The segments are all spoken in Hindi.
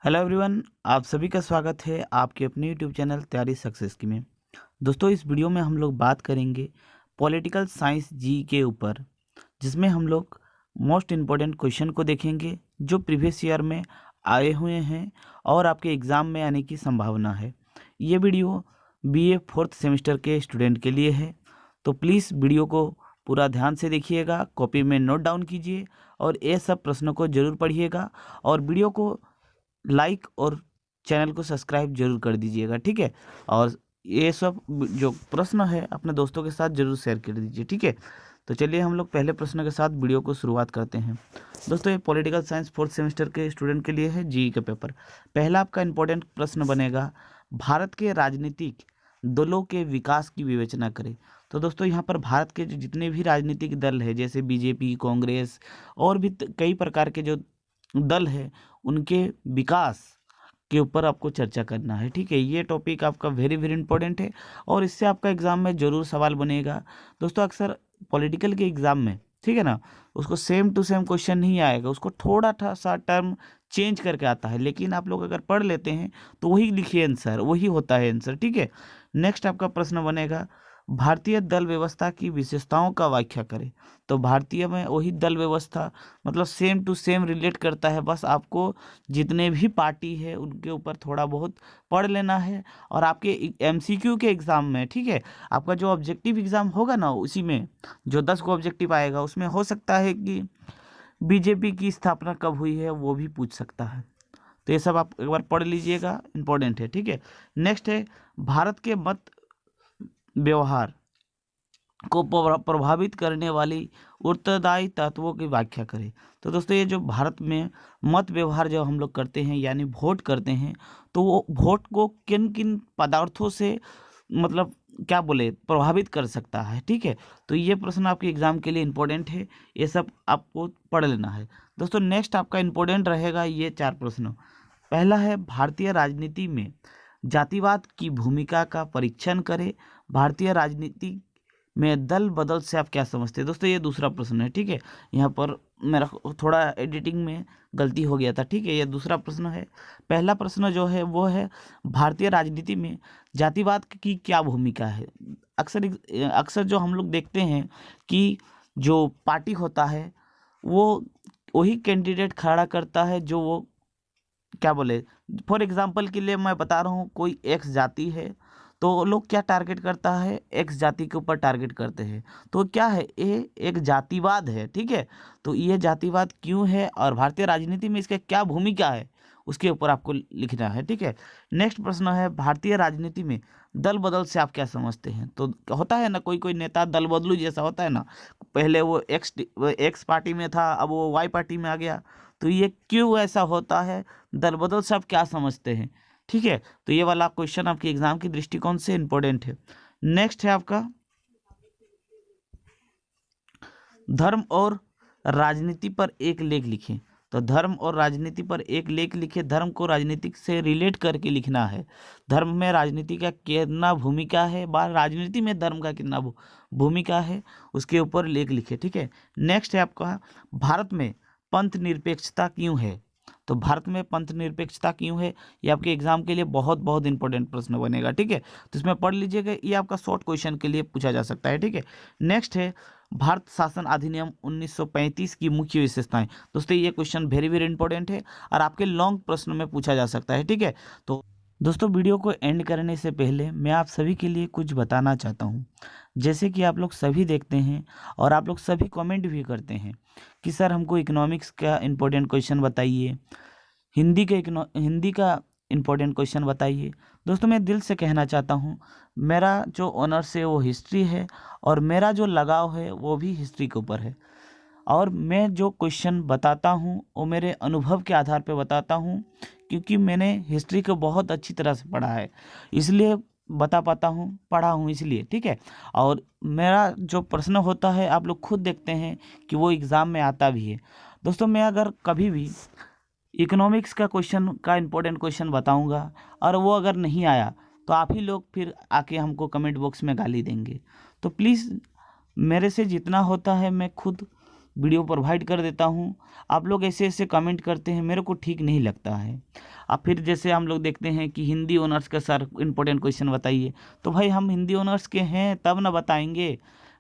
हेलो एवरीवन, आप सभी का स्वागत है आपके अपने यूट्यूब चैनल तैयारी सक्सेस की में। दोस्तों, इस वीडियो में हम लोग बात करेंगे पॉलिटिकल साइंस जी के ऊपर, जिसमें हम लोग मोस्ट इम्पोर्टेंट क्वेश्चन को देखेंगे जो प्रीवियस ईयर में आए हुए हैं और आपके एग्ज़ाम में आने की संभावना है। ये वीडियो बीए फोर्थ सेमेस्टर के स्टूडेंट के लिए है, तो प्लीज़ वीडियो को पूरा ध्यान से देखिएगा, कॉपी में नोट डाउन कीजिए और ये सब प्रश्नों को ज़रूर पढ़िएगा और वीडियो को लाइक और चैनल को सब्सक्राइब जरूर कर दीजिएगा, ठीक है। और ये सब जो प्रश्न है अपने दोस्तों के साथ जरूर शेयर कर दीजिए, ठीक है। तो चलिए हम लोग पहले प्रश्न के साथ वीडियो को शुरुआत करते हैं। दोस्तों, ये पॉलिटिकल साइंस फोर्थ सेमेस्टर के स्टूडेंट के लिए है, जीई का पेपर। पहला आपका इंपॉर्टेंट प्रश्न बनेगा, भारत के राजनीतिक दलों के विकास की विवेचना करें। तो दोस्तों, यहाँ पर भारत के जो जितने भी राजनीतिक दल है, जैसे बीजेपी, कांग्रेस और भी कई प्रकार के जो दल है, उनके विकास के ऊपर आपको चर्चा करना है, ठीक है। ये टॉपिक आपका वेरी वेरी इंपॉर्टेंट है और इससे आपका एग्जाम में जरूर सवाल बनेगा। दोस्तों, अक्सर पॉलिटिकल के एग्जाम में, ठीक है ना, उसको सेम टू सेम क्वेश्चन नहीं आएगा, उसको थोड़ा सा टर्म चेंज करके आता है, लेकिन आप लोग अगर पढ़ लेते हैं तो वही लिखिए आंसर, वही होता है आंसर, ठीक है। नेक्स्ट आपका प्रश्न बनेगा, भारतीय दल व्यवस्था की विशेषताओं का व्याख्या करें। तो भारतीय में वही दल व्यवस्था, मतलब सेम टू सेम रिलेट करता है, बस आपको जितने भी पार्टी है उनके ऊपर थोड़ा बहुत पढ़ लेना है। और आपके एमसीक्यू के एग्ज़ाम में, ठीक है, आपका जो ऑब्जेक्टिव एग्ज़ाम होगा ना, उसी में जो 10 को ऑब्जेक्टिव आएगा, उसमें हो सकता है कि बीजेपी की स्थापना कब हुई है वो भी पूछ सकता है। तो ये सब आप एक बार पढ़ लीजिएगा, इंपॉर्टेंट है, ठीक है। नेक्स्ट है, भारत के मत व्यवहार को प्रभावित करने वाली उत्तरदायी तत्वों की व्याख्या करें। तो दोस्तों, ये जो भारत में मत व्यवहार जब हम लोग करते हैं, यानी वोट करते हैं, तो वो वोट को किन किन पदार्थों से, मतलब क्या बोले, प्रभावित कर सकता है, ठीक है। तो ये प्रश्न आपके एग्जाम के लिए इंपॉर्टेंट है, ये सब आपको पढ़ लेना है। दोस्तों, नेक्स्ट आपका इंपॉर्टेंट रहेगा ये 4 प्रश्न। पहला है, भारतीय राजनीति में जातिवाद की भूमिका का परीक्षण करें। भारतीय राजनीति में दल बदल से आप क्या समझते हैं। दोस्तों, ये दूसरा प्रश्न है, ठीक है। यहाँ पर मेरा थोड़ा एडिटिंग में गलती हो गया था, ठीक है। ये दूसरा प्रश्न है। पहला प्रश्न जो है वो है, भारतीय राजनीति में जातिवाद की क्या भूमिका है। अक्सर अक्सर जो हम लोग देखते हैं कि जो पार्टी होता है वो वही कैंडिडेट खड़ा करता है जो वो क्या बोले, फॉर एग्जाम्पल के लिए मैं बता रहा हूँ, कोई एक्स जाति है तो लोग क्या टारगेट करता है, एक्स जाति के ऊपर टारगेट करते हैं। तो क्या है, ये एक जातिवाद है, ठीक है। तो ये जातिवाद क्यों है और भारतीय राजनीति में इसका क्या भूमिका है, उसके ऊपर आपको लिखना है, ठीक है। नेक्स्ट प्रश्न है, भारतीय राजनीति में दल बदल से आप क्या समझते हैं। तो होता है ना, कोई कोई नेता दल बदलू जैसा होता है ना, पहले वो एक्स पार्टी में था, अब वो वाई पार्टी में आ गया। तो ये क्यों ऐसा होता है, दल बदल से आप क्या समझते हैं, ठीक है। तो ये वाला क्वेश्चन आपके एग्जाम की दृष्टिकोण से इंपॉर्टेंट है। नेक्स्ट है आपका, धर्म और राजनीति पर एक लेख लिखें। तो धर्म और राजनीति पर एक लेख लिखे, धर्म को राजनीतिक से रिलेट करके लिखना है। धर्म में राजनीति का कितना भूमिका है, बार राजनीति में धर्म का कितना भूमिका है, उसके ऊपर लेख लिखे, ठीक है। नेक्स्ट है आपका, भारत में पंथ निरपेक्षता क्यों है। तो भारत में पंथ निरपेक्षता क्यों है, ये आपके एग्जाम के लिए बहुत बहुत इंपॉर्टेंट प्रश्न बनेगा, ठीक है। तो इसमें पढ़ लीजिएगा, ये आपका शॉर्ट क्वेश्चन के लिए पूछा जा सकता है, ठीक है। नेक्स्ट है, भारत शासन अधिनियम 1935 की मुख्य विशेषताएं। दोस्तों, ये क्वेश्चन वेरी वेरी इंपॉर्टेंट है और आपके लॉन्ग प्रश्न में पूछा जा सकता है, ठीक है। तो दोस्तों, वीडियो को एंड करने से पहले मैं आप सभी के लिए कुछ बताना चाहता हूँ। जैसे कि आप लोग सभी देखते हैं और आप लोग सभी कमेंट भी करते हैं कि सर हमको इकोनॉमिक्स का इंपॉर्टेंट क्वेश्चन बताइए, हिंदी का इम्पोर्टेंट क्वेश्चन बताइए। दोस्तों, मैं दिल से कहना चाहता हूँ, मेरा जो ऑनर्स है वो हिस्ट्री है और मेरा जो लगाव है वो भी हिस्ट्री के ऊपर है। और मैं जो क्वेश्चन बताता हूँ वो मेरे अनुभव के आधार पे बताता हूँ, क्योंकि मैंने हिस्ट्री को बहुत अच्छी तरह से पढ़ा है, इसलिए बता पाता हूँ, पढ़ा हूँ इसलिए, ठीक है। और मेरा जो प्रश्न होता है आप लोग खुद देखते हैं कि वो एग्ज़ाम में आता भी है। दोस्तों, मैं अगर कभी भी इकोनॉमिक्स का क्वेश्चन का इंपॉर्टेंट क्वेश्चन बताऊंगा और वो अगर नहीं आया तो आप ही लोग फिर आके हमको कमेंट बॉक्स में गाली देंगे। तो प्लीज़ मेरे से जितना होता है मैं खुद वीडियो प्रोवाइड कर देता हूँ। आप लोग ऐसे ऐसे कमेंट करते हैं, मेरे को ठीक नहीं लगता है। अब फिर जैसे हम लोग देखते हैं कि हिंदी ऑनर्स का सर इंपॉर्टेंट क्वेश्चन बताइए, तो भाई हम हिंदी ऑनर्स के हैं तब ना बताएंगे,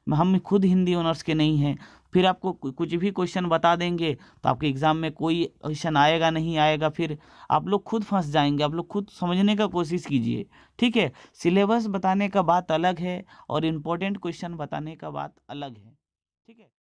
हम खुद हिंदी ऑनर्स के नहीं हैं। फिर आपको कुछ भी क्वेश्चन बता देंगे तो आपके एग्ज़ाम में कोई क्वेश्चन आएगा नहीं आएगा, फिर आप लोग खुद फंस जाएंगे। आप लोग खुद समझने का कोशिश कीजिए, ठीक है। सिलेबस बताने का बात अलग है और इम्पोर्टेंट क्वेश्चन बताने का बात अलग है, ठीक है।